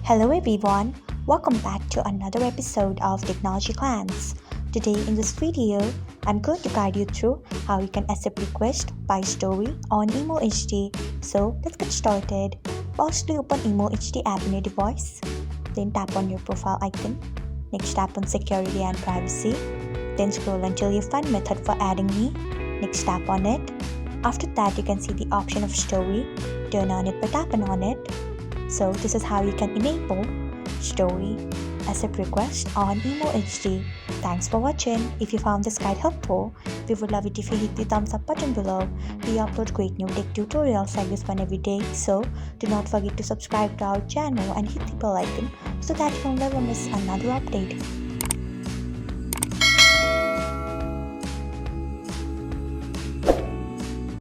Hello everyone, welcome back to another episode of Technologyglance. Today in this video, I'm going to guide you through how you can accept request by story on Emo HD. So let's get started. Firstly, open Emo HD app in your device. Then tap on your profile icon. Next tap on security and privacy. Then scroll until you find method for adding me. Next tap on it. After that, you can see the option of story. Turn on it by tapping on it. So this is how you can enable story accept request on Emo HD. Thanks for watching. If you found this guide helpful, we would love it if you hit the thumbs up button below. We upload great new tech tutorials like this one every day, so do not forget to subscribe to our channel and hit the bell icon so that you will never miss another update.